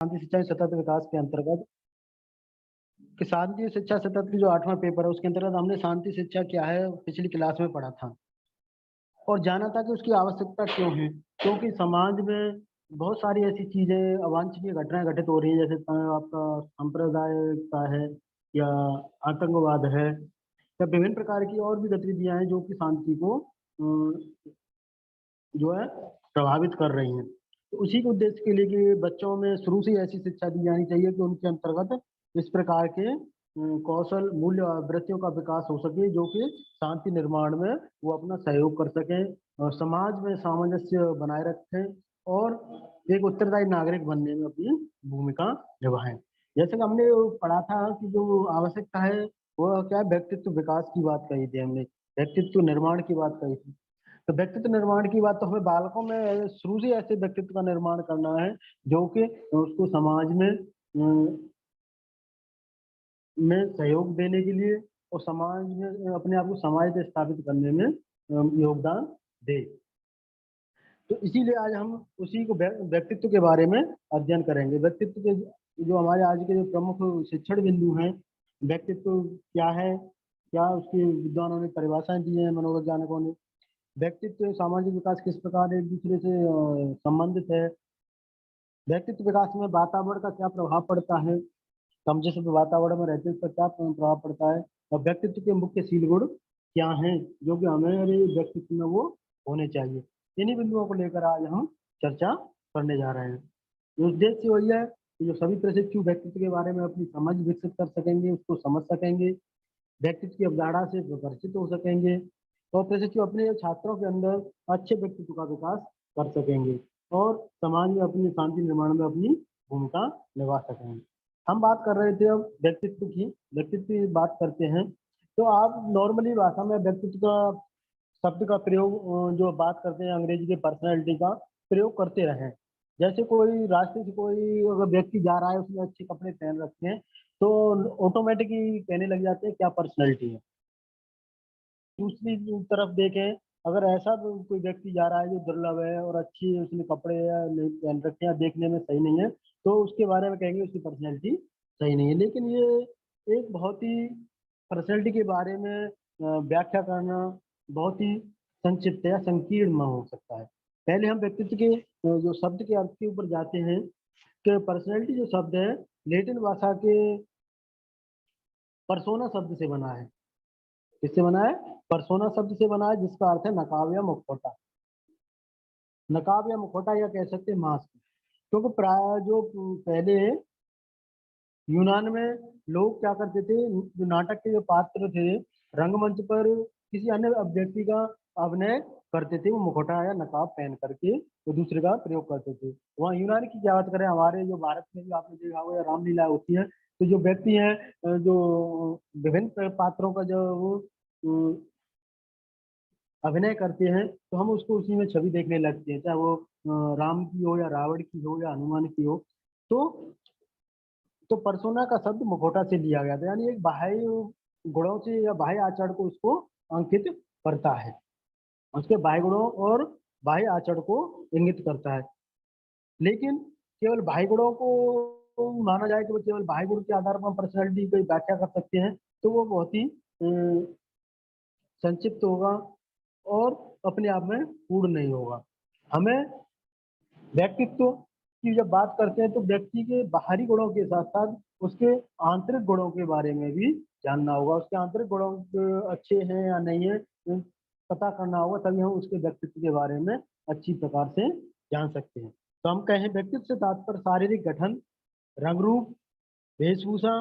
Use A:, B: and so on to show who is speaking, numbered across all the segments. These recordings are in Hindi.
A: शांति शिक्षा सतत विकास के अंतर्गत कि शांति शिक्षा सतत की जो 8वां पेपर है उसके अंतर्गत हमने शांति शिक्षा क्या है पिछली क्लास में पढ़ा था और जाना था कि उसकी आवश्यकता क्यों है। क्योंकि समाज में बहुत सारी ऐसी चीजें अवांछनीय घटनाएं घटित हो रही है, जैसे आपका सांप्रदायिकता है या आतंकवाद है या विभिन्न प्रकार की और भी गतिविधियां हैं जो कि शांति को जो है प्रभावित कर रही हैं। तो उसी के उद्देश्य के लिए कि बच्चों में शुरू से ऐसी शिक्षा दी जानी चाहिए कि उनके अंतर्गत इस प्रकार के कौशल मूल्य और वृत्तियों का विकास हो सके जो कि शांति निर्माण में वो अपना सहयोग कर सकें और समाज में सामंजस्य बनाए रखें और एक उत्तरदायी नागरिक बनने में अपनी भूमिका निभाएं। जैसे कि हमने पढ़ा था कि जो आवश्यकता है वो क्या है, व्यक्तित्व विकास की बात कही थी हमने, व्यक्तित्व निर्माण की बात कही थी। तो व्यक्तित्व निर्माण की बात तो हमें बालकों में शुरू से ऐसे व्यक्तित्व का निर्माण करना है जो कि उसको समाज में सहयोग देने के लिए और समाज में अपने आप को समाज में स्थापित करने में योगदान दे। तो इसीलिए आज हम उसी को व्यक्तित्व के बारे में अध्ययन करेंगे। व्यक्तित्व के जो हमारे आज के जो प्रमुख शिक्षण बिंदु हैं, व्यक्तित्व क्या है, क्या उसकी विद्वानों ने परिभाषाएं दी हैं, मनोवैज्ञानिकों ने। व्यक्तित्व सामाजिक विकास किस प्रकार एक दूसरे से संबंधित है। व्यक्तित्व विकास में वातावरण का क्या प्रभाव पड़ता है, हम जिस वातावरण में रहते हैं उस पर क्या प्रभाव पड़ता है और व्यक्तित्व के मुख्य शील गुण क्या हैं जो कि हमारे व्यक्तित्व में वो होने चाहिए। इन्हीं बिंदुओं को लेकर आज हम चर्चा करने जा रहे हैं। उद्देश्य वही है कि जो सभी प्रशिक्षु व्यक्तित्व के बारे में अपनी समझ विकसित कर सकेंगे, उसको समझ सकेंगे, व्यक्तित्व की अवधारणा से परिचित हो सकेंगे और प्रशिक्षु अपने छात्रों के अंदर अच्छे व्यक्तित्व का विकास कर सकेंगे और समाज में अपनी शांति निर्माण में अपनी भूमिका निभा सकेंगे। हम बात कर रहे थे अब व्यक्तित्व की, व्यक्तित्व की बात करते हैं तो आप नॉर्मली भाषा में व्यक्तित्व का शब्द का प्रयोग जो बात करते हैं अंग्रेजी के पर्सनैलिटी का प्रयोग करते रहे। जैसे कोई रास्ते से कोई अगर व्यक्ति जा रहा है, उसने अच्छे कपड़े पहन रखे हैं तो ऑटोमेटिकली कहने लग जाते हैं क्या पर्सनैलिटी है। दूसरी तरफ देखें, अगर ऐसा कोई व्यक्ति जा रहा है जो दुर्लभ है और अच्छी उसने कपड़े या नहीं पहन रखे हैं, देखने में सही नहीं है, तो उसके बारे में कहेंगे उसकी पर्सनैलिटी सही नहीं है। लेकिन ये एक बहुत ही पर्सनैलिटी के बारे में व्याख्या करना बहुत ही संक्षिप्त या संकीर्ण हो सकता है। पहले हम व्यक्तित्व के जो शब्द के अर्थ के ऊपर जाते हैं कि पर्सनैलिटी जो शब्द है लैटिन भाषा के पर्सोना शब्द से बना है। किससे बना है? पर्सोना शब्द से बना है, जिसका अर्थ है नकाब या मुखौटा। नकाब या मुखौटा या कह सकते हैं मास्क। क्योंकि प्राय जो पहले यूनान में लोग क्या करते थे, जो नाटक के जो पात्र थे रंगमंच पर किसी अन्य व्यक्ति का अभिनय करते थे, वो मुखौटा या नकाब पहन करके वो दूसरे का प्रयोग करते थे। वहाँ यूनान की क्या बात करें, हमारे जो भारत में भी आपने देखा होगा या रामलीला होती है तो जो व्यक्ति हैं जो विभिन्न पात्रों का जो वो अभिनय करते हैं तो हम उसको उसी में छवि देखने लगते हैं, चाहे वो राम की हो या रावण की हो या हनुमान की हो। तो पर्सोना का शब्द मुखौटा से लिया गया था, यानी एक बाह्य गुणों से या बाह्य आचरण को उसको अंकित करता है, उसके बाह्य गुणों और बाह्य आचरण को इंगित करता है। लेकिन केवल बाह्य गुणों को माना जाए कि वो केवल बाह्य गुण के आधार पर हम पर्सनैलिटी की व्याख्या कर सकते हैं तो वो बहुत ही संक्षिप्त होगा और अपने आप में पूर्ण नहीं होगा। हमें व्यक्तित्व की जब बात करते हैं तो व्यक्ति के बाहरी गुणों के साथ साथ उसके आंतरिक गुणों के बारे में भी जानना होगा। उसके आंतरिक गुणों अच्छे हैं या नहीं है पता करना होगा, तभी हम उसके व्यक्तित्व के बारे में अच्छी प्रकार से जान सकते हैं। तो हम कहें व्यक्तित्व से तात्पर्य शारीरिक गठन, रंग रूप, वेशभूषा,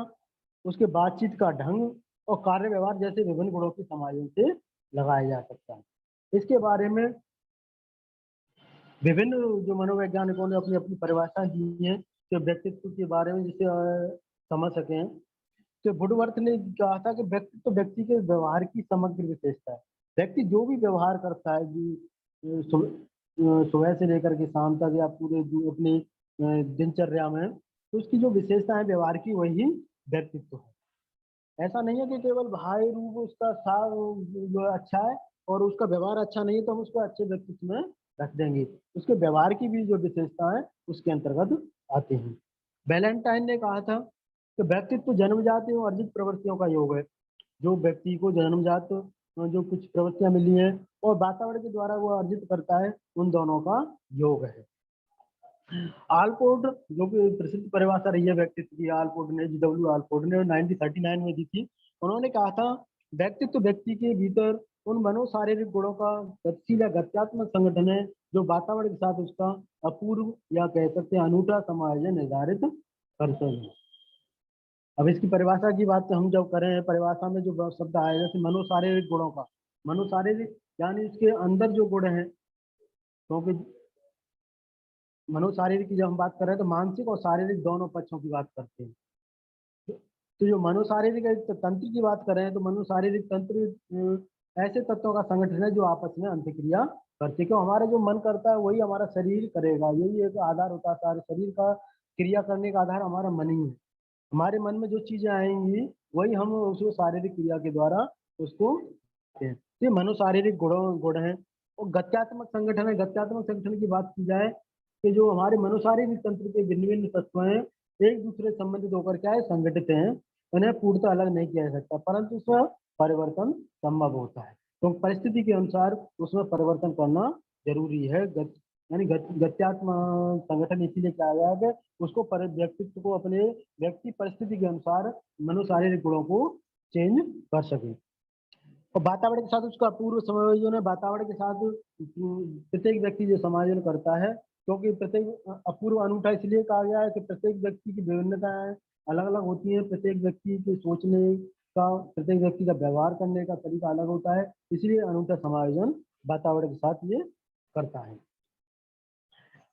A: उसके बातचीत का ढंग और कार्य व्यवहार जैसे विभिन्न गुणों के समायोजन से लगाया जा सकता है। इसके बारे में विभिन्न जो मनोवैज्ञानिकों ने अपनी अपनी परिभाषा दी है कि व्यक्तित्व के बारे में जिसे समझ सकें। तो वुडवर्थ ने कहा था कि व्यक्तित्व व्यक्ति के व्यवहार की समग्र विशेषता है। व्यक्ति जो भी व्यवहार करता है जी सुबह से लेकर के शाम तक या पूरे अपनी दिनचर्या में, तो उसकी जो विशेषता है व्यवहार की वही व्यक्तित्व है। ऐसा नहीं है कि केवल बाह्य रूप उसका जो अच्छा है और उसका व्यवहार अच्छा नहीं है तो हम उसको अच्छे व्यक्तित्व में रख देंगे। उसके व्यवहार की भी जो विशेषता है उसके अंतर्गत आते हैं। वैलेंटाइन ने कहा था कि व्यक्तित्व जन्मजात एवं अर्जित प्रवृत्तियों का योग है। जो व्यक्ति को जन्मजात जो कुछ प्रवृत्तियां मिली हैं और वातावरण के द्वारा वो अर्जित करता है, उन दोनों का योग है। आलपोर्ट जो कि प्रसिद्ध परिभाषा रही है व्यक्तित्व की, आलपोर्ट ने, GW आलपोर्ट ने 1939 में दी थी। उन्होंने कहा था व्यक्तित्व व्यक्ति के भीतर उन मनोशारीरिक गुणों का गतिशील या गत्यात्मक संगठन है जो वातावरण के साथ उसका अपूर्व या कह सकते हैं अनूठा समायोजन निर्धारित करते हैं। अब इसकी परिभाषा की बात हम जब करें, परिभाषा में जो शब्द आया जैसे मनोशारीरिक गुणों का, मनोशारीरिक यानी इसके अंदर जो गुण है, क्योंकि मनोशारीरिक की जब हम बात कर रहे हैं तो मानसिक और शारीरिक दोनों पक्षों की बात करते हैं। तो जो मनोशारीरिक तंत्र की बात कर रहे हैं तो मनोशारीरिक तंत्र ऐसे तत्वों का संगठन है जो आपस में अंतक्रिया करते हैं। क्यों? हमारा जो मन करता है वही हमारा शरीर करेगा, यही एक आधार होता है। सारे शरीर का क्रिया करने का आधार हमारा मन ही है। हमारे मन में जो चीजें आएंगी वही हम उसको शारीरिक क्रिया के द्वारा उसको करते हैं। ये मनोशारीरिक गुण है। और गत्यात्मक संगठन है। गत्यात्मक संगठन की बात की जाए कि जो हमारे मनोशारीरिक तंत्र के भिन्न भिन्न तत्व हैं एक दूसरे से संबंधित होकर क्या है, संगठित हैं। उन्हें पूर्णतः अलग नहीं किया जा सकता, परंतु उसमें परिवर्तन संभव होता है। तो परिस्थिति के अनुसार उसमें परिवर्तन करना जरूरी है। यानी गत्यात्मक संगठन इसीलिए कहा गया है कि उसको व्यक्तित्व को अपने व्यक्ति परिस्थिति के अनुसार मनोशारीरिक गुणों को चेंज कर सके। और वातावरण के साथ उसका अपूर्व समायोजन है। वातावरण के साथ प्रत्येक व्यक्ति जो समायोजन करता है, क्योंकि प्रत्येक अपूर्व अनूठा इसलिए कहा गया है कि प्रत्येक व्यक्ति की विभिन्नताएं अलग अलग होती हैं। प्रत्येक व्यक्ति के सोचने का, प्रत्येक व्यक्ति का व्यवहार करने का तरीका अलग होता है, इसलिए अनूठा समायोजन वातावरण के साथ ये करता है।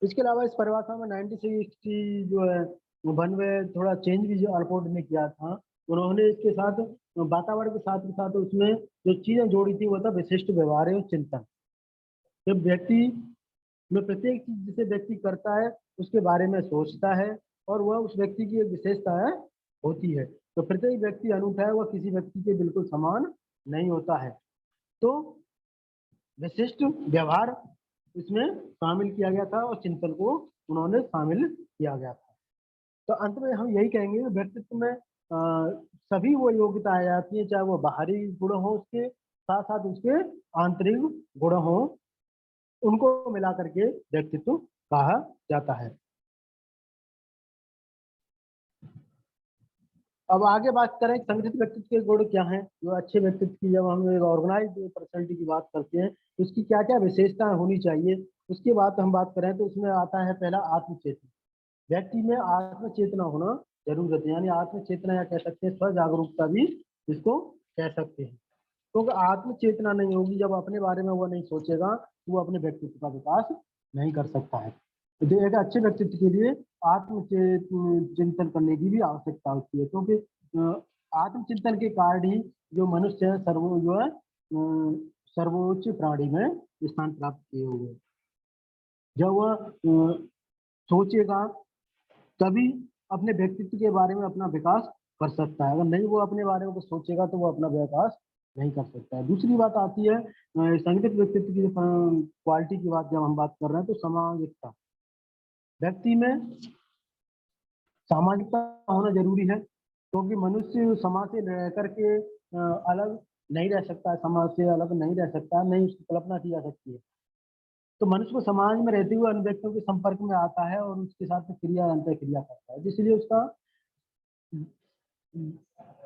A: इसके अलावा इस परिभाषा में 1960 जो है वन में थोड़ा चेंज भी जो आलपोर्ट ने किया था। उन्होंने इसके साथ वातावरण के साथ उसमें जो चीजें जोड़ी थी वो था विशिष्ट व्यवहार एवं चिंतन। जब व्यक्ति में प्रत्येक चीज जिसे व्यक्ति करता है उसके बारे में सोचता है और वह उस व्यक्ति की एक विशेषता है होती है। तो प्रत्येक व्यक्ति अनूठा है, वह किसी व्यक्ति के बिल्कुल समान नहीं होता है। तो विशिष्ट व्यवहार इसमें शामिल किया गया था और चिंतन को उन्होंने शामिल किया गया था। तो अंत में हम यही कहेंगे कि व्यक्तित्व में सभी वो योग्यता आ जाती है, चाहे वो बाहरी गुण हो उसके साथ साथ उसके आंतरिक गुण हो, उनको मिला करके व्यक्तित्व कहा जाता है। अब आगे बात करें संगठित व्यक्तित्व के गुण क्या हैं। जो अच्छे व्यक्तित्व की जब हम एक ऑर्गेनाइज पर्सनैलिटी की बात करते हैं तो उसकी क्या क्या विशेषताएं होनी चाहिए, उसके बाद हम बात करें तो उसमें आता है पहला आत्मचेतना। व्यक्ति में आत्मचेतना होना जरूरत है, यानी आत्मचेतना या कह सकते हैं स्व जागरूकता भी इसको कह सकते हैं। क्योंकि आत्मचेतना नहीं होगी, जब अपने बारे में वो नहीं सोचेगा तो वो अपने व्यक्तित्व का विकास नहीं कर सकता है। तो एक अच्छे व्यक्तित्व के लिए आत्मचिंतन करने की भी आवश्यकता होती है, क्योंकि आत्मचिंतन के कारण ही जो मनुष्य है सर्वोच्च प्राणी में स्थान प्राप्त किए हुए। जब वह सोचेगा तभी अपने व्यक्तित्व के बारे में अपना विकास कर सकता है। अगर नहीं वो अपने बारे में कुछ सोचेगा तो वो अपना विकास नहीं कर सकता है। दूसरी बात आती है संगठित व्यक्तित्व की क्वालिटी की बात जब हम बात कर रहे हैं तो सामाजिकता। व्यक्ति में सामाजिकता होना जरूरी है, क्योंकि मनुष्य समाज से रह करके अलग नहीं रह सकता है, समाज से अलग नहीं रह सकता, नहीं उसकी कल्पना की जा सकती है। तो मनुष्य को समाज में रहते हुए अन्य व्यक्तियों के संपर्क में आता है और उसके साथ क्रिया अंतर क्रिया करता है, इसलिए उसका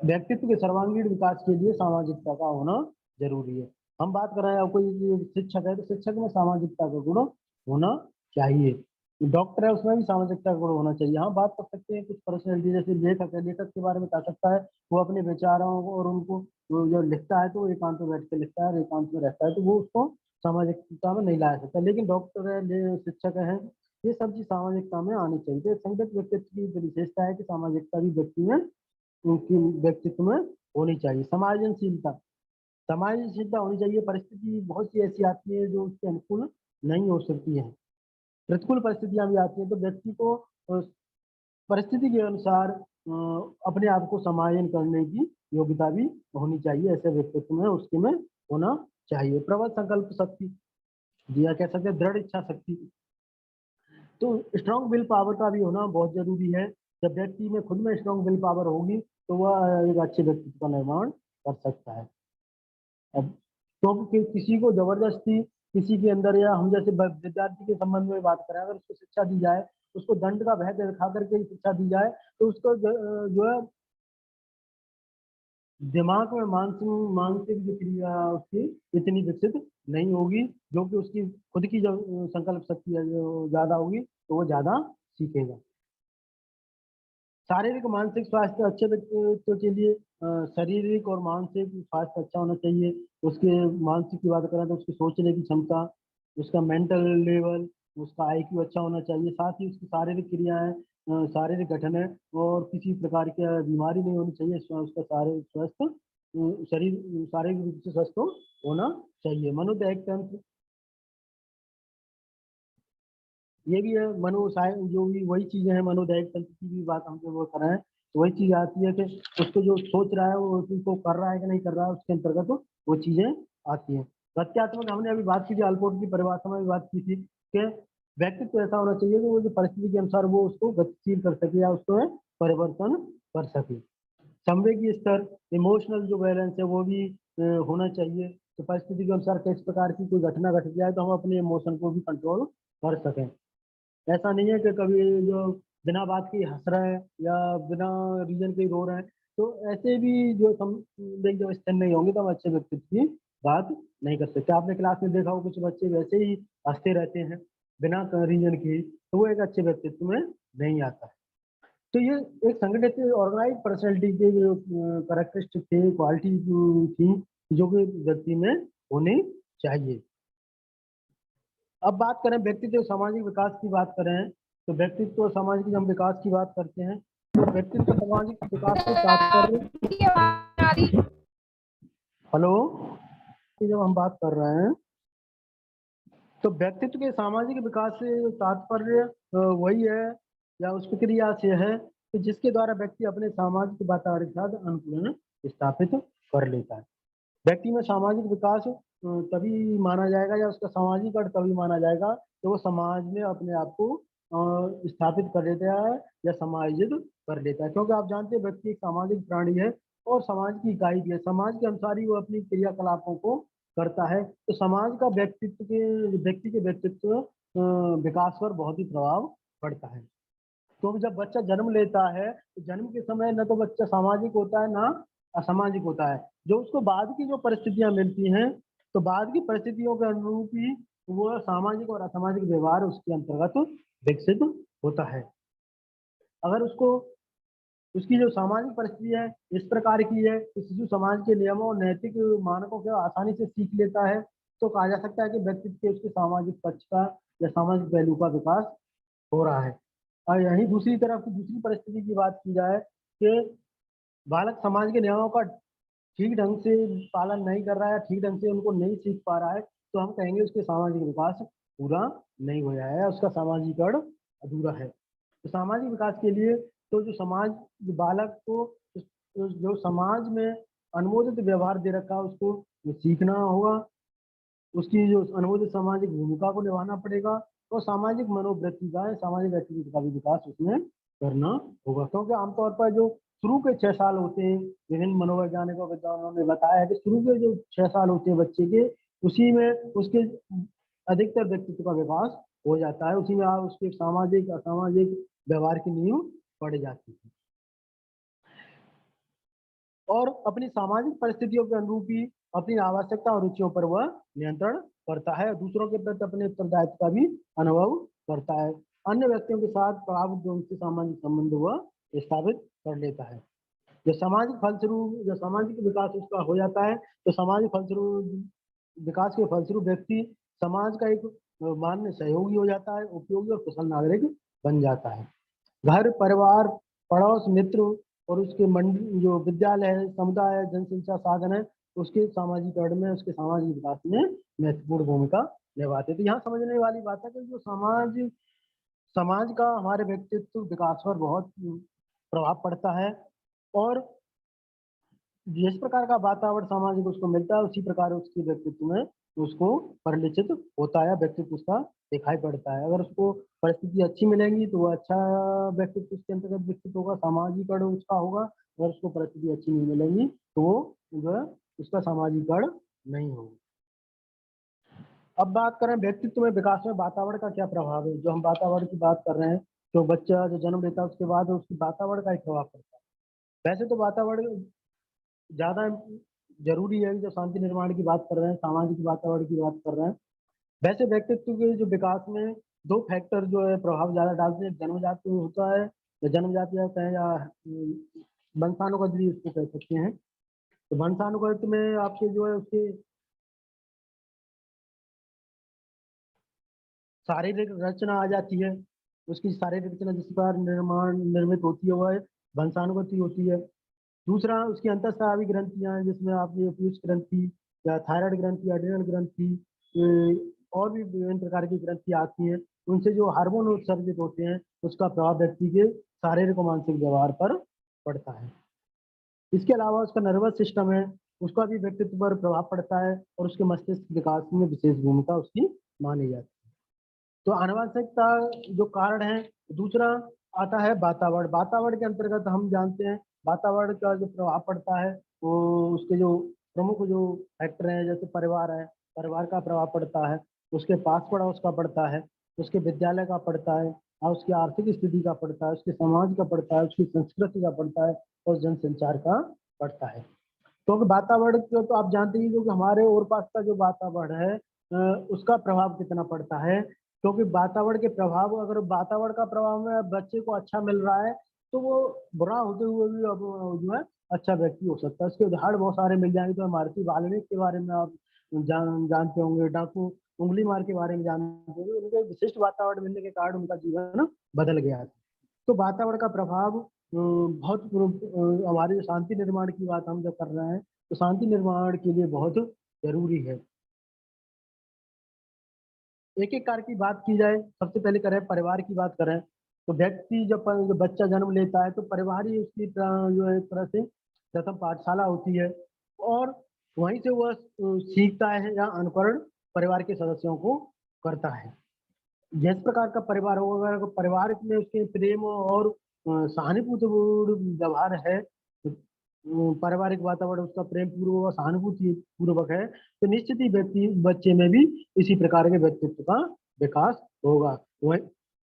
A: व्यक्तित्व के सर्वांगीण विकास के लिए सामाजिकता का होना जरूरी है। हम बात कर रहे हैं कोई शिक्षक है तो शिक्षक में सामाजिकता का गुण होना चाहिए। डॉक्टर है उसमें भी सामाजिकता का गुण होना चाहिए। हम बात कर सकते हैं कुछ पर्सनैलिटी जैसे लेखक है, लेखक के बारे में कह सकता है वो अपने विचारों और उनको जो लिखता है तो एकांत में बैठ के लिखता है, एकांत में रहता है, तो वो उसको सामाजिकता में नहीं लाया सकता। लेकिन डॉक्टर है, शिक्षक है, ये सब चीज सामाजिकता में आनी चाहिए। तो संगठित व्यक्तित्व की विशेषता है कि सामाजिकता भी व्यक्ति में उनकी व्यक्तित्व में होनी चाहिए। समायोजनशीलता, समायोजनशीलता होनी चाहिए। परिस्थिति बहुत सी ऐसी आती है जो उसके अनुकूल नहीं हो सकती है, प्रतिकूल परिस्थितियां भी आती हैं, तो व्यक्ति को परिस्थिति के अनुसार अपने आप को समायोजन करने की योग्यता भी होनी चाहिए। ऐसे व्यक्तित्व में उसके में होना चाहिए। प्रबल संकल्प शक्ति, या कह सकते हैं दृढ़ इच्छा शक्ति। तो स्ट्रॉन्ग विल पावर का भी होना बहुत जरूरी है। जब व्यक्ति में खुद में स्ट्रॉन्ग विल पावर होगी तो वह एक अच्छे व्यक्तित्व का निर्माण कर सकता है। अब क्योंकि किसी को जबरदस्ती किसी के अंदर, या हम जैसे विद्यार्थी के संबंध में बात करें, अगर उसको शिक्षा दी जाए, उसको दंड का भय दिखा करके शिक्षा दी जाए, तो उसको जो है दिमाग में मानसिक मानसिक जो क्रिया उसकी इतनी विकसित नहीं होगी, जो कि उसकी खुद की जो संकल्प शक्ति है जो ज्यादा होगी, तो वो ज्यादा सीखेगा। शारीरिक मानसिक स्वास्थ्य अच्छे व्यक्तित्व के लिए शारीरिक और मानसिक स्वास्थ्य अच्छा होना चाहिए। उसके मानसिक की बात करें तो उसकी सोचने की क्षमता, उसका मेंटल लेवल, उसका आईक्यू अच्छा होना चाहिए। साथ ही उसकी शारीरिक क्रियाएं, शारीरिक गठन है, और किसी प्रकार की बीमारी नहीं होनी चाहिए। उसका शारीरिक स्वस्थ शरीर शारीरिक रूप से स्वस्थ होना चाहिए। मनोदैहिक तंत्र, ये भी है जो भी वही चीजें हैं, मनोदैहिक तंत्र की भी बात हम जब वो कर रहे हैं, तो वही चीज आती है कि उसको जो सोच रहा है वो उसको कर रहा है कि नहीं कर रहा है, उसके अंतर्गत वो चीजें आती हैं। तथ्यात्मक, हमने अभी बात की थी, अल्पोर्ट की परिभाषा में भी बात की थी कि व्यक्तित्व ऐसा होना चाहिए कि वो जो परिस्थिति के अनुसार वो उसको गतिशील कर सके या उसको परिवर्तन कर सके। संवेगी स्तर, इमोशनल जो बैलेंस है वो भी होना चाहिए। तो परिस्थिति के अनुसार किस प्रकार की कोई घटना घट जाए तो हम अपने इमोशन को भी कंट्रोल कर सकें। ऐसा नहीं है कि कभी जो बिना बात के हंस रहे हैं या बिना रीजन के रो रहे हैं, तो ऐसे भी जो जब स्थिर नहीं होंगे तो हम अच्छे व्यक्तित्व की बात नहीं कर सकते। आपने क्लास में देखा हो कुछ बच्चे वैसे ही हंसते रहते हैं बिना रीजन के, तो वो एक अच्छे व्यक्तित्व में नहीं आता है। तो ये एक संगठित ऑर्गेनाइज पर्सनैलिटी के जो करेक्टरिस्टिक थे, क्वालिटी थी, जो कि व्यक्ति में होनी चाहिए। अब बात करें व्यक्तित्व सामाजिक विकास की बात करें, तो व्यक्तित्व और सामाजिक हम विकास की बात करते हैं, तो व्यक्तित्व सामाजिक विकास से तात्पर्य, हेलो, जब हम बात कर रहे हैं तो व्यक्तित्व के सामाजिक विकास से तात्पर्य वही है या उस प्रक्रिया से है कि जिसके द्वारा व्यक्ति अपने सामाजिक वातावरण के साथ अनुकूलन स्थापित कर लेता है। व्यक्ति में सामाजिक विकास तभी माना जाएगा या उसका सामाजिक अर्थ तभी माना जाएगा तो वो समाज में अपने आप को स्थापित कर लेता है या समायोजित कर लेता है। क्योंकि आप जानते हैं व्यक्ति एक सामाजिक प्राणी है और समाज की इकाई भी है। समाज के अनुसार ही वो अपनी क्रियाकलापों को करता है। तो समाज का व्यक्ति के व्यक्तित्व विकास पर बहुत ही प्रभाव पड़ता है। तो जब बच्चा जन्म लेता है तो जन्म के समय न तो बच्चा सामाजिक होता है ना असामाजिक होता है। जो उसको बाद की जो परिस्थितियां मिलती हैं, तो बाद की परिस्थितियों के अनुरूप ही वो सामाजिक और असामाजिक व्यवहार उसके अंतर्गत विकसित होता है। अगर उसको उसकी जो सामाजिक परिस्थिति है इस प्रकार की है कि शिशु समाज के नियमों और नैतिक मानकों को आसानी से सीख लेता है, तो कहा जा सकता है कि व्यक्तित्व के उसके सामाजिक पक्ष का या सामाजिक पहलू का विकास हो रहा है। और यही दूसरी तरफ की दूसरी परिस्थिति की बात की जाए कि बालक समाज के नियमों का ठीक ढंग से पालन नहीं कर रहा है, ठीक ढंग से उनको नहीं सीख पा रहा है, तो हम कहेंगे उसके सामाजिक विकास पूरा नहीं हुआ है, उसका सामाजिकरण अधूरा है। तो सामाजिक विकास के लिए तो जो बालक को जो समाज में अनुमोदित व्यवहार दे रखा है उसको सीखना होगा, उसकी जो अनुमोदित सामाजिक भूमिका को निभाना पड़ेगा, तो सामाजिक मनोवृत्ति का सामाजिक एक्टिविटी का भी विकास उसमें करना होगा। क्योंकि आमतौर पर जो शुरू के 6 साल होते हैं, विभिन्न मनोवैज्ञानिकों विद्वानों ने बताया है कि शुरू के जो 6 साल होते हैं बच्चे के, उसी में उसके अधिकतर व्यक्तित्व का विकास हो जाता है। उसी में आप उसके सामाजिक असामाजिक व्यवहार की नींव पड़ जाती है और अपनी सामाजिक परिस्थितियों के अनुरूप ही अपनी आवश्यकता और रुचियों पर वह नियंत्रण करता है। दूसरों के प्रति अपने उत्तरदायित्व का भी अनुभव करता है। अन्य व्यक्तियों के साथ प्रभावित उनसे सामाजिक संबंध वह स्थापित कर लेता है। जो सामाजिक विकास उसका हो जाता है, तो सामाजिक फलस्वरूप विकास के फलस्वरूप व्यक्ति समाज का एक मान्य सहयोगी हो जाता है, उपयोगी और कुशल नागरिक बन जाता है। घर परिवार पड़ोस मित्र और उसके जो विद्यालय है, समुदाय है, जनसंख्या साधन है, उसके सामाजिकरण में उसके सामाजिक विकास में महत्वपूर्ण भूमिका निभाते हैं। तो यहाँ समझने वाली बात है कि जो समाज का हमारे व्यक्तित्व विकास पर बहुत प्रभाव पड़ता है और जिस प्रकार का वातावरण सामाजिक उसको मिलता है उसी प्रकार उसके व्यक्तित्व में उसको परिलक्षित होता है, व्यक्तित्व उसका दिखाई पड़ता है। अगर उसको परिस्थिति अच्छी मिलेंगी तो वो अच्छा व्यक्तित्व उसके अंतर्गत विकसित होगा, सामाजिकरण उसका होगा। अगर उसको परिस्थिति अच्छी नहीं मिलेंगी तो वो जो है उसका सामाजिकरण नहीं होगा। अब बात करें व्यक्तित्व में विकास में वातावरण का क्या प्रभाव है। जो हम वातावरण की बात कर रहे हैं, जो बच्चा जो जन्म लेता है उसके बाद उसकी वातावरण का एक प्रभाव पड़ता है। वैसे तो वातावरण ज्यादा जरूरी है, जो शांति निर्माण की बात कर रहे हैं, सामाजिक वातावरण की बात कर रहे हैं। वैसे व्यक्तित्व के जो विकास में दो फैक्टर जो है प्रभाव ज्यादा डालते हैं। जन्मजात होता है, या जन्मजात या वंशानुगत भी इसको कह सकते हैं। तो वंशानुगत में आपके जो है उसके शारीरिक रचना आ जाती है। उसकी शारीरिक रचना जिस प्रकार निर्मित होती है वह वंशानुगति होती है। दूसरा उसकी अंतःस्रावी ग्रंथियां हैं, जिसमें आपकी पीयूष ग्रंथि या थायराइड ग्रंथि, एड्रिनल ग्रंथि, और भी विभिन्न प्रकार की ग्रंथि आती हैं। उनसे जो हार्मोन उत्सर्जित होते हैं उसका प्रभाव व्यक्ति के शारीरिक और मानसिक व्यवहार पर पड़ता है। इसके अलावा उसका नर्वस सिस्टम है, उसका भी व्यक्तित्व पर प्रभाव पड़ता है और उसके मस्तिष्क विकास में विशेष भूमिका उसकी मानी जाती है। तो आनुवंशिकता जो कारण है। दूसरा आता है वातावरण। वातावरण के अंतर्गत हम जानते हैं वातावरण का जो प्रभाव पड़ता है वो उसके जो प्रमुख जो फैक्टर हैं, जैसे परिवार है, परिवार का प्रभाव पड़ता है, उसके पास पड़ोस का पड़ता है, उसके विद्यालय का पड़ता है, और उसकी आर्थिक स्थिति का पड़ता है, उसके समाज का पड़ता है, उसकी संस्कृति का पड़ता है, और जनसंचार का पड़ता है। क्योंकि वातावरण को तो आप जानते ही, जो कि हमारे और पास का जो वातावरण है उसका प्रभाव कितना पड़ता है। क्योंकि वातावरण के प्रभाव, अगर वातावरण का प्रभाव में बच्चे को अच्छा मिल रहा है तो वो बुरा होते हुए भी अब जो है अच्छा व्यक्ति हो सकता है। इसके उदाहरण बहुत सारे मिल जाएंगे। तो महर्षि वाल्मीकि के बारे में आप जानते होंगे, डाकू उंगली मार के बारे में जानते होंगे। उनके विशिष्ट वातावरण मिलने के कारण उनका जीवन बदल गया। तो वातावरण का प्रभाव बहुत हमारे शांति निर्माण की बात हम जब कर रहे हैं तो शांति निर्माण के लिए बहुत जरूरी है। एक एक कार्य की बात की जाए, सबसे पहले करें परिवार की बात करें तो व्यक्ति जब बच्चा जन्म लेता है तो परिवार ही उसकी जो है एक तरह से प्रथम पाठशाला होती है। और वहीं से वह सीखता है या अनुकरण परिवार के सदस्यों को करता है। जिस प्रकार का परिवार होगा, अगर परिवार में उसके प्रेम और सहानुभूतिपूर्ण व्यवहार है, पारिवारिक वातावरण उसका प्रेम पूर्वक और सहानुभूति पूर्वक है, तो निश्चित ही व्यक्ति बच्चे में भी इसी प्रकार के व्यक्तित्व का विकास होगा। वह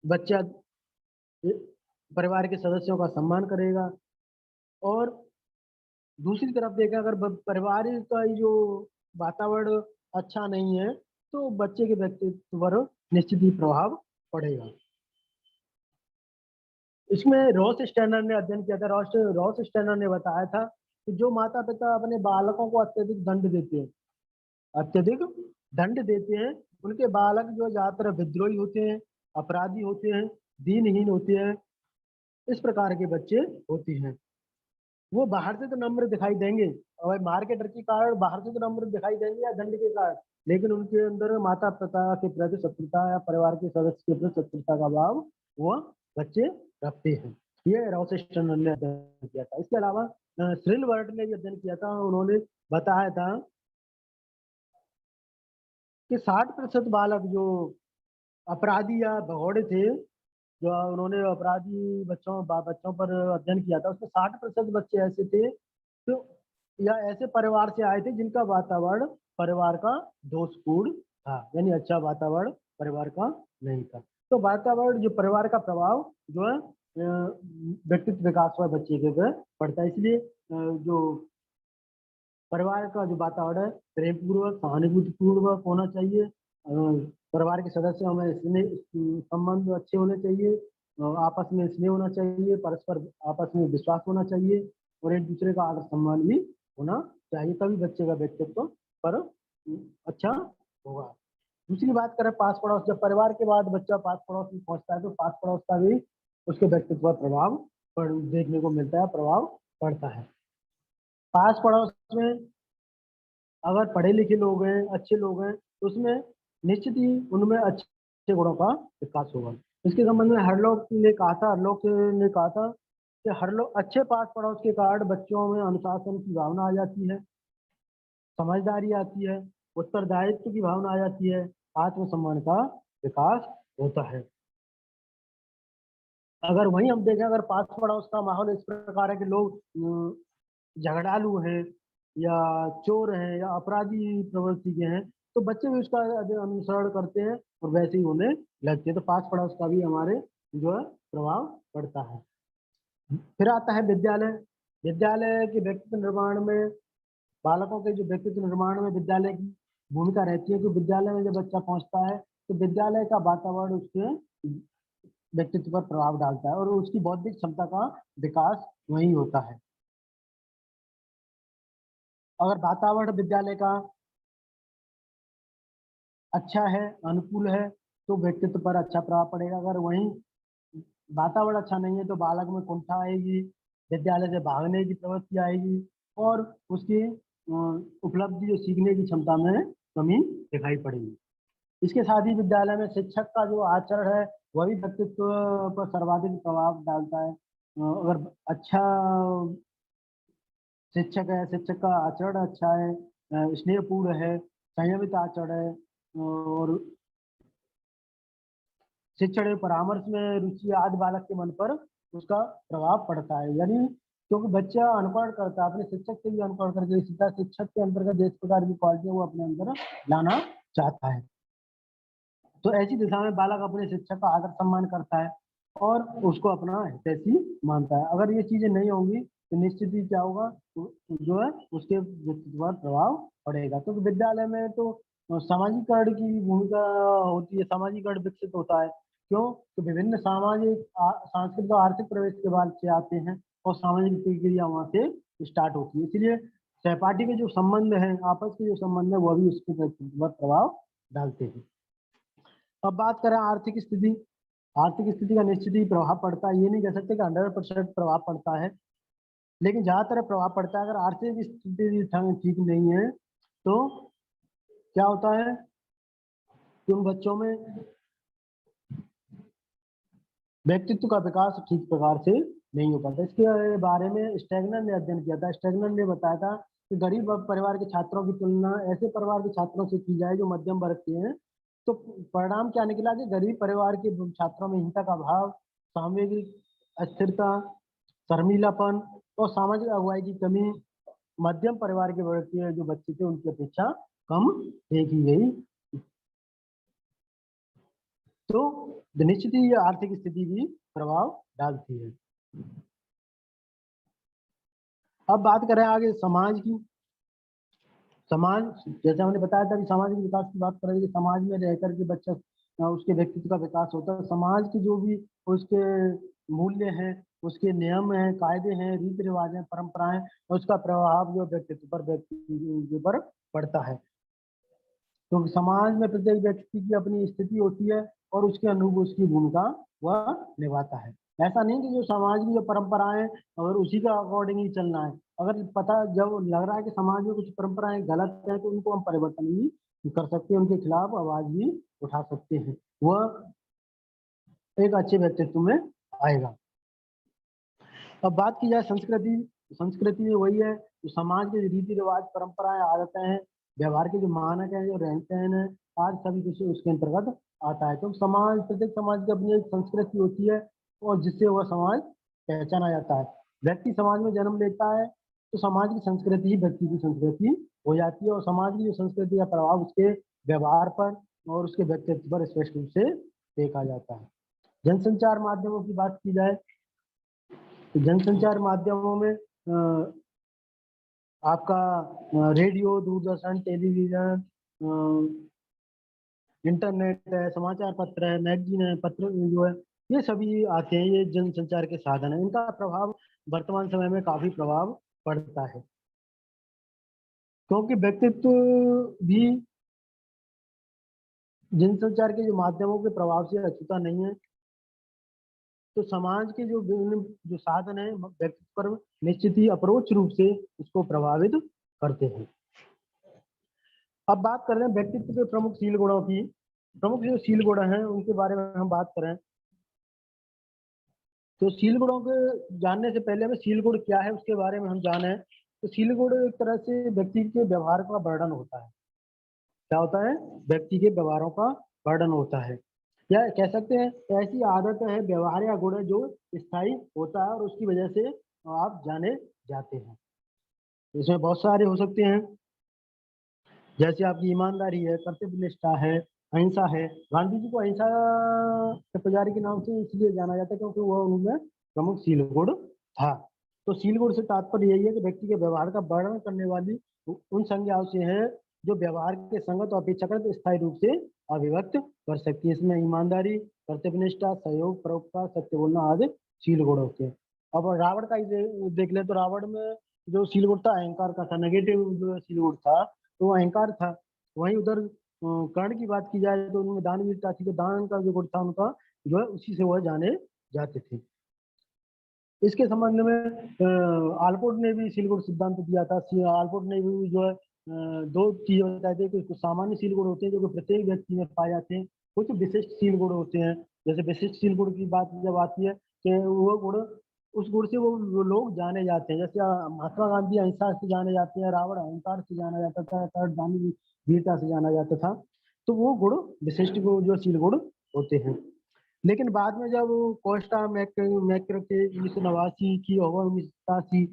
A: बच्चा परिवार के सदस्यों का सम्मान करेगा। और दूसरी तरफ देखा, अगर परिवार का जो वातावरण अच्छा नहीं है तो बच्चे के व्यक्तित्व पर निश्चित ही प्रभाव पड़ेगा। इसमें रॉस स्टैनर ने अध्ययन किया था। रॉस स्टैनर ने बताया था कि जो माता पिता अपने बालकों को अत्यधिक दंड देते हैं, अत्यधिक दंड देते हैं, उनके बालक जो ज्यादातर विद्रोही होते हैं, अपराधी होते हैं, दीनहीन होते हैं, इस प्रकार के बच्चे होते हैं। वो बाहर से तो नम्र दिखाई देंगे, और मार के डर के कारण बाहर से तो नम्र दिखाई देंगे या दंड के कारण, लेकिन उनके अंदर माता पिता के प्रति शत्रुता या परिवार के सदस्य के प्रति शत्रुता का भाव वो बच्चे रखते हैं। ये रॉसेस्टन ने अध्ययन किया था। इसके अलावा श्रिल वर्ट ने भी अध्ययन किया था। उन्होंने बताया था कि 60% बालक जो अपराधी या भगौड़े थे, जो उन्होंने अपराधी बच्चों पर अध्ययन किया था, उसमें 60% बच्चे ऐसे थे तो या ऐसे परिवार से आए थे जिनका वातावरण परिवार का दोषपूर्ण था, यानी अच्छा वातावरण परिवार का नहीं था। तो वातावरण जो परिवार का प्रभाव जो है व्यक्तित्व विकास पर बच्चे के ऊपर पड़ता है। इसलिए जो परिवार का जो वातावरण है प्रेम पूर्वक सहानुभूति पूर्वक होना चाहिए। परिवार के सदस्यों में स्नेह संबंध अच्छे होने चाहिए, आपस में स्नेह होना चाहिए, परस्पर आपस में विश्वास होना चाहिए, और एक दूसरे का आदर सम्मान भी होना चाहिए। तभी बच्चे का व्यक्तित्व पर अच्छा होगा। दूसरी बात करें पास पड़ोस, जब परिवार के बाद बच्चा पास पड़ोस में पहुंचता है तो पास पड़ोस का भी उसके व्यक्तित्व पर प्रभाव देखने को मिलता है, प्रभाव पड़ता है। पास पड़ोस में अगर पढ़े लिखे लोग हैं, अच्छे लोग हैं, तो उसमें निश्चित ही उनमें अच्छे गुणों का विकास होगा। इसके संबंध में हरलोक ने कहा था, कि हर लोग अच्छे पास पड़ोस के कारण बच्चों में अनुशासन की भावना आ जाती है, समझदारी आती है, उत्तरदायित्व की भावना आ जाती है, आत्मसम्मान का विकास होता है। अगर वहीं हम देखें, अगर पास पड़ोस का माहौल इस प्रकार है कि लोग झगड़ालू हैं या चोर हैं या अपराधी प्रवृत्ति के हैं, तो बच्चे भी उसका अनुसरण करते हैं और वैसे ही होने लगते हैं। तो पास पड़ोस का भी हमारे जो है प्रभाव पड़ता है। फिर आता है विद्यालय। विद्यालय के व्यक्तित्व निर्माण में, बालकों के जो व्यक्तित्व निर्माण में विद्यालय की भूमिका रहती है। कि विद्यालय में जब बच्चा पहुंचता है तो विद्यालय का वातावरण उसके व्यक्तित्व पर प्रभाव डालता है और उसकी बौद्धिक क्षमता का विकास वहीं होता है। अगर वातावरण विद्यालय का अच्छा है, अनुकूल है, तो व्यक्तित्व पर अच्छा प्रभाव पड़ेगा। अगर वहीं वातावरण अच्छा नहीं है तो बालक में कुंठा आएगी, विद्यालय से भागने की प्रवृत्ति आएगी और उसकी उपलब्धि जो सीखने की क्षमता में कमी दिखाई पड़ेगी। इसके साथ ही विद्यालय में शिक्षक का जो आचरण है वह भी व्यक्तित्व पर सर्वाधिक प्रभाव डालता है। अगर अच्छा शिक्षक है, शिक्षक का आचरण अच्छा है, स्नेहपूर्ण है, संयमित आचरण है और शिक्षण एवं परामर्श में रुचि आदि, बालक के मन पर उसका प्रभाव पड़ता है। यानी क्योंकि बच्चा अनुकरण करता है, अपने शिक्षक से भी अनुकरण करके सीधा शिक्षक के अंतर्गत जिस प्रकार की क्वालिटी वो अपने अंदर लाना चाहता है। तो ऐसी दिशा में बालक अपने शिक्षक का आदर सम्मान करता है और उसको अपना हितैषी मानता है। अगर ये चीजें नहीं होंगी तो निश्चित ही क्या होगा, जो है उसके व्यक्तित्व पर प्रभाव पड़ेगा। तो विद्यालय में तो सामाजिकरण की भूमिका होती है, सामाजिकरण विकसित होता है। क्यों? तो विभिन्न सामाजिक, सांस्कृतिक और आर्थिक प्रवेश के बाद से आते हैं और सामाजिक प्रक्रिया वहां से स्टार्ट होती है। इसलिए सहपाठी के जो संबंध है, आपस के जो संबंध है, वो भी उसके व्यक्तित्व पर प्रभाव डालते हैं। अब बात करें आर्थिक स्थिति। आर्थिक स्थिति का निश्चित ही प्रभाव पड़ता है, ये नहीं कह सकते कि 100% प्रभाव पड़ता है, लेकिन ज्यादातर प्रभाव पड़ता है। अगर आर्थिक स्थिति ठीक नहीं है तो क्या होता है कि उन बच्चों में व्यक्तित्व का विकास ठीक प्रकार से नहीं हो पाता। इसके बारे में स्टैगनर ने अध्ययन किया था। स्टैगनर ने बताया था कि गरीब परिवार के छात्रों की तुलना ऐसे परिवार के छात्रों से की जाए जो मध्यम वर्ग के हैं, तो परिणाम क्या निकला कि गरीब परिवार के छात्रों में हिंसा का भाव, सामूहिक अस्थिरता, शर्मीलापन और सामाजिक अगुवाई की कमी मध्यम परिवार के वर्ग के जो बच्चे थे उनकी अपेक्षा कम देखी गई। तो निश्चित ही आर्थिक स्थिति भी प्रभाव डालती है। अब बात करें आगे समाज की। समाज, जैसे हमने बताया था कि सामाजिक विकास की बात करें कि समाज में रहकर के बच्चा उसके व्यक्तित्व का विकास होता है। समाज की जो भी उसके मूल्य हैं, उसके नियम हैं, कायदे हैं, रीति रिवाज हैं, परंपराएं, उसका प्रभाव जो व्यक्तित्व पर, व्यक्ति पर पड़ता है। तो समाज में प्रत्येक व्यक्ति की अपनी स्थिति होती है और उसके अनुरूप उसकी भूमिका वह निभाता है। ऐसा नहीं कि जो समाज की जो परंपराएं और उसी का अकॉर्डिंग ही चलना है। अगर पता जब लग रहा है कि समाज में कुछ परंपराएं गलत है तो उनको हम परिवर्तन भी कर सकते हैं, उनके खिलाफ आवाज भी उठा सकते हैं, वह एक अच्छे व्यक्तित्व में आएगा। अब बात की जाए संस्कृति। संस्कृति में वही है, जो समाज के रीति रिवाज, परंपराएं, आदतें हैं, व्यवहार के जो मानक हैं, जो रहते हैं, आज सभी कुछ उसके अंतर्गत आता है। तो समाज, प्रत्येक समाज की अपनी एक संस्कृति होती है और जिससे वह समाज पहचाना जाता है। व्यक्ति समाज में जन्म लेता है तो समाज की संस्कृति ही व्यक्ति की संस्कृति हो जाती है और समाज की जो संस्कृति का प्रभाव उसके व्यवहार पर और उसके व्यक्तित्व पर स्पष्ट रूप से देखा जाता है। जनसंचार माध्यमों की बात की जाए तो जनसंचार माध्यमों में आपका रेडियो, दूरदर्शन, टेलीविजन, इंटरनेट है, समाचार पत्र है, मैगजीन है, पत्र जो है, ये सभी आते हैं। ये जनसंचार के साधन है। इनका प्रभाव वर्तमान समय में काफी प्रभाव पड़ता है, क्योंकि व्यक्तित्व भी जनसंचार के जो माध्यमों के प्रभाव से अछूता नहीं है। तो समाज के जो विभिन्न जो साधन है व्यक्तित्व पर निश्चित ही अप्रोच रूप से उसको प्रभावित करते हैं। अब बात कर रहे हैं व्यक्तित्व के प्रमुख शील गुणों की। प्रमुख जो शील गुण हैं उनके बारे में हम बात करें तो शील गुणों के जानने से पहले हमें शील गुण क्या है उसके बारे में हम जाने। तो शील गुण एक तरह से व्यक्ति के व्यवहार का वर्णन होता है। क्या होता है, व्यक्ति के व्यवहारों का वर्णन होता है, या कह सकते हैं ऐसी आदत है, व्यवहार या गुण है जो स्थायी होता है और उसकी वजह से आप जाने जाते हैं। इसमें बहुत सारे हो सकते हैं, जैसे आपकी ईमानदारी है, कर्तव्य निष्ठा है, अहिंसा है। गांधी जी को अहिंसा के पुजारी के नाम से इसलिए जाना जाता है क्योंकि वह उनमें प्रमुख शील गुण था। तो शील गुण से तात्पर्य यही है कि व्यक्ति के व्यवहार का वर्णन करने वाली उन संज्ञाओं से है जो व्यवहार के संगत और अपेक्षाकृत स्थायी रूप से अभिव्यक्त कर सकती है। इसमें ईमानदारी, कर्तव्य निष्ठा, सहयोग, परोपकार, सत्य बोलना आदि शील गुण होते हैं। अब रावण का ही देख ले तो रावण में जो शील गुण था अहंकार का था, नेगेटिव जो शील गुण था तो अहंकार था। वहीं उधर कर्ण की बात की जाए तो उनमें दानवीरता थी, तो दान का जो गुण था उनका जो है उसी से वह जाने जाते थे। इसके संबंध में आलपोर्ट ने भी शील गुण सिद्धांत दिया था। आलपोर्ट ने भी जो है दो चीजें बताई थी, कुछ सामान्य शील गुण होते हैं जो कि प्रत्येक व्यक्ति में पाए जाते हैं, कुछ विशिष्ट शील गुण होते हैं। जैसे विशिष्ट शील गुण की बात जब आती है कि वो गुण उस गुण से वो लोग जाने जाते हैं। जैसे महात्मा गांधी अहिंसा से जाने जाते हैं, रावण अहंकार से जाना जाता था, कर्ण दानी वीरता से जाना जाता था। तो वो गुण विशिष्ट जो शील गुण होते हैं। लेकिन बाद में जब कोस्टा मैक्रो के 1989 की, ओवर 1987,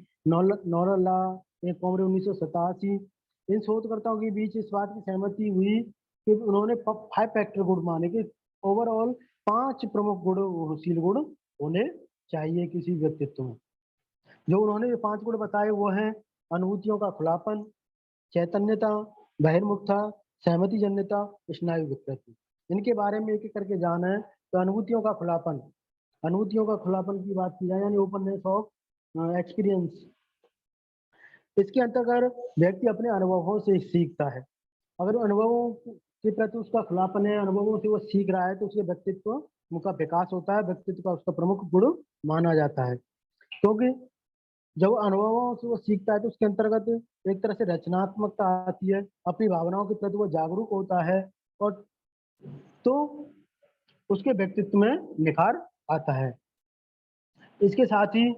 A: नौरला कोमरे 1987, इन शोधकर्ताओं के बीच इस बात की सहमति हुई कि उन्होंने 5 फैक्टर गुण माने कि ओवरऑल 5 प्रमुख गुण शील गुण होने चाहिए किसी व्यक्तित्व में। जो उन्होंने ये 5 गुण बताए वो हैं अनुभूतियों का खुलापन, चैतन्यता, बहिर्मुखता, सहमति जन्यता, स्नायु विकृति। इनके बारे में एक एक करके जाना है। तो अनुभूतियों का खुलापन, अनुभूतियों का खुलापन की बात की जाए यानी ओपननेस ऑफ एक्सपीरियंस, इसके अंतर्गत व्यक्ति अपने अनुभवों से सीखता है। अगर अनुभवों के प्रति उसका खुलापन है, अनुभवों से वो सीख रहा है, तो उसके व्यक्तित्व का विकास होता है, व्यक्तित्व का उसका प्रमुख गुण माना जाता है। क्योंकि जब अनुभवों से वो सीखता है तो उसके अंतर्गत एक तरह से रचनात्मकता आती है, अपनी भावनाओं के प्रति वो जागरूक होता है, और तो उसके व्यक्तित्व में निखार आता है। इसके साथ ही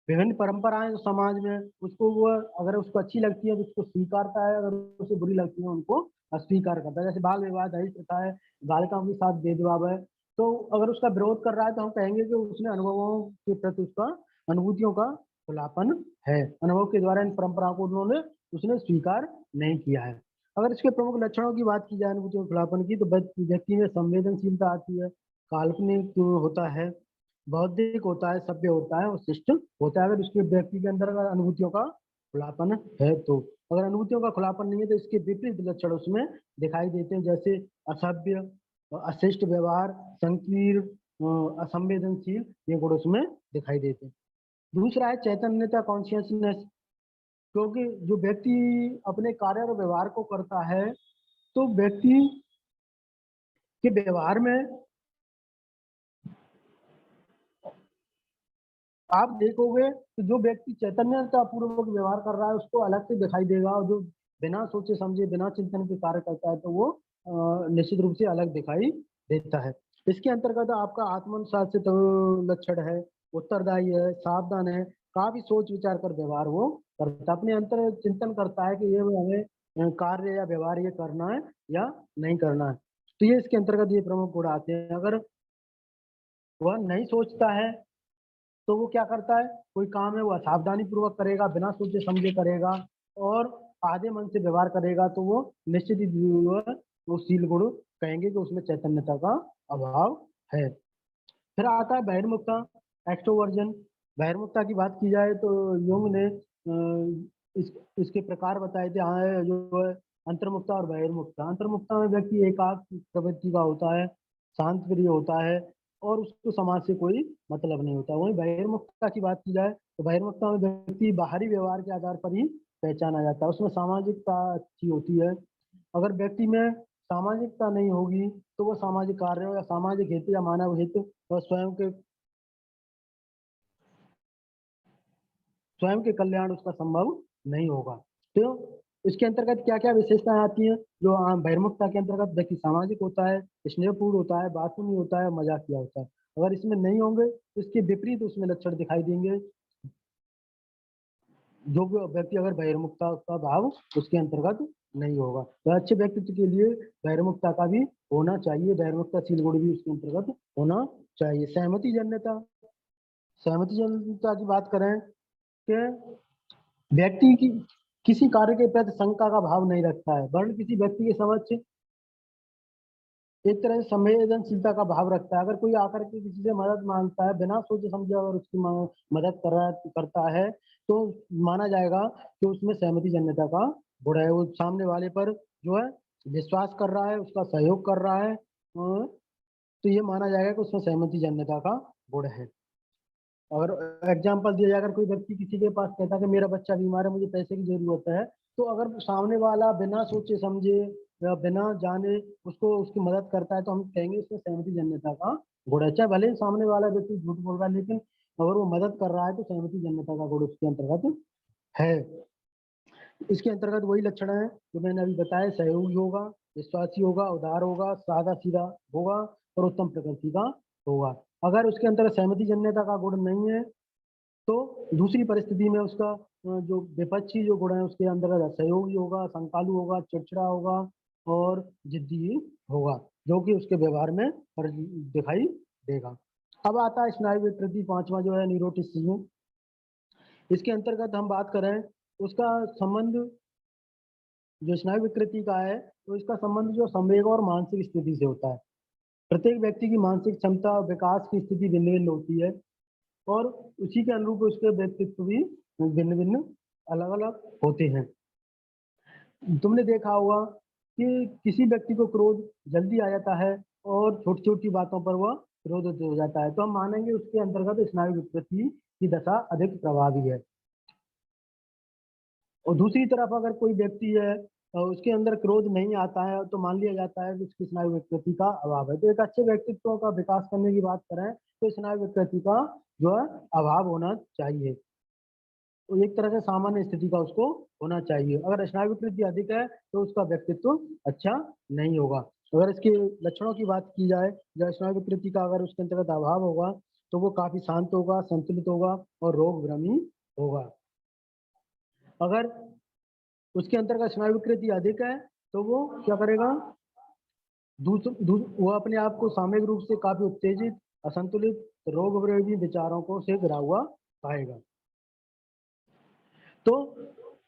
A: विभिन्न परंपराएं जो समाज में उसको वो अगर उसको अच्छी लगती है तो उसको स्वीकारता है, अगर उसे बुरी लगती है उनको अस्वीकार करता है। जैसे बाल विवाह दहेज प्रथा है, बालिकाओं के साथ भेदभाव है, तो अगर उसका विरोध कर रहा है तो हम कहेंगे कि उसने अनुभवों के प्रति उसका अनुभूतियों का खुलापन है, अनुभव के द्वारा इन परंपराओं को उन्होंने उसने स्वीकार नहीं किया है। अगर इसके प्रमुख लक्षणों की बात की जाए अनुभूतियों के खुलापन की, तो व्यक्ति में संवेदनशीलता आती है, काल्पनिक होता है, बौद्धिक होता है, सभ्य होता है और शिष्ट होता है। अगर उसके व्यक्ति के अंदर अगर अनुभूतियों का खुलापन है तो, अगर अनुभूतियों का खुलापन नहीं है तो इसके विपरीत लक्षण उसमें दिखाई देते हैं, जैसे असभ्य, अशिष्ट व्यवहार, संकीर्ण, असंवेदनशील, ये गुण उसमें दिखाई देते हैं। दूसरा है चैतन्यता, कॉन्शियसनेस, क्योंकि जो व्यक्ति अपने कार्य और व्यवहार को करता है तो व्यक्ति के व्यवहार में आप देखोगे तो जो व्यक्ति चैतन्यता पूर्वक व्यवहार कर रहा है उसको अलग से दिखाई देगा, और जो बिना सोचे समझे बिना चिंतन के कार्य करता है तो वो निश्चित रूप से अलग दिखाई देता है। इसके अंतर्गत आपका आत्मनुशासित लक्षण है, उत्तरदायी है, सावधान है, काफी सोच विचार कर व्यवहार वो करता है, अपने अंतर चिंतन करता है कि ये हमें कार्य या व्यवहार ये करना है या नहीं करना है। तो ये इसके अंतर्गत ये प्रमुख गुण आते हैं। अगर वह नहीं सोचता है तो वो क्या करता है, कोई काम है वो असावधानी पूर्वक करेगा, बिना सोचे समझे करेगा और आधे मन से व्यवहार करेगा, तो वो निश्चित ही वो शील गुण कहेंगे कि उसमें चैतन्यता का अभाव है। फिर आता है बहिर्मुखता, एक्सट्रोवर्जन। बहिर्मुखता की बात की जाए तो युंग ने इसके प्रकार बताए थे, हाँ जो है अंतर्मुखता और बहिर्मुखता। अंतर्मुखता में व्यक्ति एकाक प्रवृत्ति का होता है, शांत प्रिय होता है और उसको समाज से कोई मतलब नहीं होता। वहीं बहिर्मुखता की बात की जाए तो बहिर्मुखता में व्यक्ति बाहरी व्यवहार के आधार पर ही पहचाना जाता है, उसमें सामाजिकता अच्छी होती है। अगर व्यक्ति में सामाजिकता नहीं होगी तो वो सामाजिक कार्यों या सामाजिक हित या मानव हित और स्वयं के कल्याण उसका संभव नहीं होगा। तो इसके अंतर्गत क्या क्या विशेषताएं आती हैं, जो बहिर्मुखता के अंतर्गत व्यक्ति सामाजिक होता है, स्नेहपूर्ण होता है, बातूनी होता है, मजाकिया होता है। अगर इसमें नहीं होंगे तो इसके विपरीत उसमें लक्षण दिखाई देंगे। जो व्यक्ति अगर बहिर्मुखता का भाव उसके अंतर्गत नहीं होगा। तो अच्छे व्यक्तित्व के लिए बहिर्मुखता का भी होना चाहिए, बहिर्मुखताशील गुण भी उसके अंतर्गत होना चाहिए। सहमति जन्यता की बात करें कि व्यक्ति की किसी कार्य के प्रति शंका का भाव नहीं रखता है, वरन किसी व्यक्ति के समक्ष एक तरह से संवेदनशीलता का भाव रखता है। अगर कोई आकर के किसी से मदद मांगता है, बिना सोचे समझे अगर उसकी मदद करता है, तो माना जाएगा कि उसमें सहमति जन्यता का गुण है। वो सामने वाले पर जो है विश्वास कर रहा है, उसका सहयोग कर रहा है, तो ये माना जाएगा कि उसमें सहमति जन्यता का गुण है। अगर एग्जाम्पल दिया जाए, अगर कोई व्यक्ति किसी के पास कहता है कि मेरा बच्चा बीमार है, मुझे पैसे की जरूरत है, तो अगर सामने वाला बिना सोचे समझे या बिना जाने उसको उसकी मदद करता है, तो हम कहेंगे इसमें सहमति जन्यता का गुण है। चाहे भले ही सामने वाला व्यक्ति झूठ बोल रहा है, लेकिन अगर वो मदद कर रहा है तो सहमति जन्यता का गुण उसके अंतर्गत है। इसके अंतर्गत वही लक्षण है जो मैंने अभी बताया, सहयोगी होगा, विश्वासी होगा, उदार होगा, सादा सीधा होगा और उत्तम प्रकृति का होगा। अगर उसके अंतर्गत सहमति जन्यता का गुण नहीं है, तो दूसरी परिस्थिति में उसका जो विपक्षी जो गुण है उसके अंदर असहयोगी होगा, संकालु होगा, चिड़चिड़ा होगा और जिद्दी होगा, जो कि उसके व्यवहार में दिखाई देगा। अब आता है स्नायु विकृति, पांचवा जो है न्यूरोटिसिज्म। इसके अंतर्गत हम बात करें, उसका संबंध जो स्नायु विकृति का है, तो इसका संबंध जो संवेग और मानसिक स्थिति से होता है। प्रत्येक व्यक्ति की मानसिक क्षमता और विकास की स्थिति भिन्न भिन्न होती है और उसी के अनुरूप उसके व्यक्तित्व भी भिन्न भिन्न अलग अलग होते हैं। तुमने देखा होगा कि किसी व्यक्ति को क्रोध जल्दी आ जाता है और छोटी छोटी बातों पर वह क्रोधित हो जाता है, तो हम मानेंगे उसके अंतर्गत स्नायु विकृति की दशा अधिक प्रभावी है। और दूसरी तरफ अगर कोई व्यक्ति है और उसके अंदर क्रोध नहीं आता है, तो मान लिया जाता है कि उसकी स्नायु विकृति का अभाव है। तो एक अच्छे व्यक्तित्व का विकास करने की बात करें तो स्नायु विकृति का जो है अभाव होना चाहिए, तो एक तरह से सामान्य स्थिति का उसको होना चाहिए। अगर स्नायु विकृति अधिक है तो उसका व्यक्तित्व अच्छा नहीं होगा। अगर इसके लक्षणों की बात की जाए, जब स्नायु विकृति का अगर उसके अंतर्गत अभाव होगा तो वो काफी शांत होगा, संतुलित होगा और रोग भ्रमी होगा। अगर उसके अंतर्गत स्नायु विकृति अधिक है तो वो क्या करेगा, वो अपने आप को सामूहिक रूप से काफी उत्तेजित, असंतुलित, रोग विरोधी विचारों को से घिरा हुआ पाएगा। तो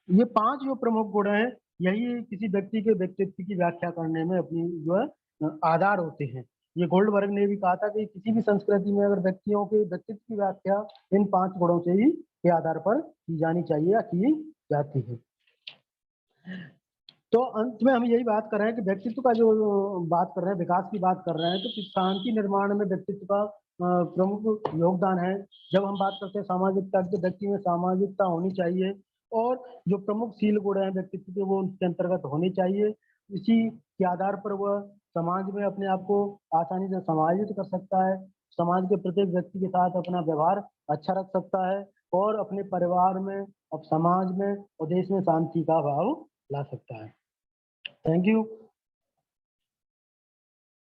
A: ये पांच जो प्रमुख गुण हैं, यही किसी व्यक्ति के व्यक्तित्व की व्याख्या करने में अपनी जो है आधार होते हैं। ये गोल्डबर्ग ने भी कहा था कि किसी भी संस्कृति में अगर व्यक्तियों के व्यक्तित्व की व्याख्या इन पांच गुणों से ही के आधार पर की जानी चाहिए या की जाती है। तो अंत में हम यही बात कर रहे हैं कि व्यक्तित्व का जो बात कर रहे हैं, विकास की बात कर रहे हैं, तो शांति निर्माण में व्यक्तित्व का प्रमुख योगदान है। जब हम बात करते हैं सामाजिकता, तो व्यक्ति में सामाजिकता होनी चाहिए और जो प्रमुख शील गुण है व्यक्तित्व के वो उनके अंतर्गत होने चाहिए। इसी के आधार पर वह समाज में अपने आप को आसानी से समायोजित कर सकता है, समाज के प्रत्येक व्यक्ति के साथ अपना व्यवहार अच्छा रख सकता है और अपने परिवार में, अब समाज में और देश में शांति का भाव ला सकता है। Thank you.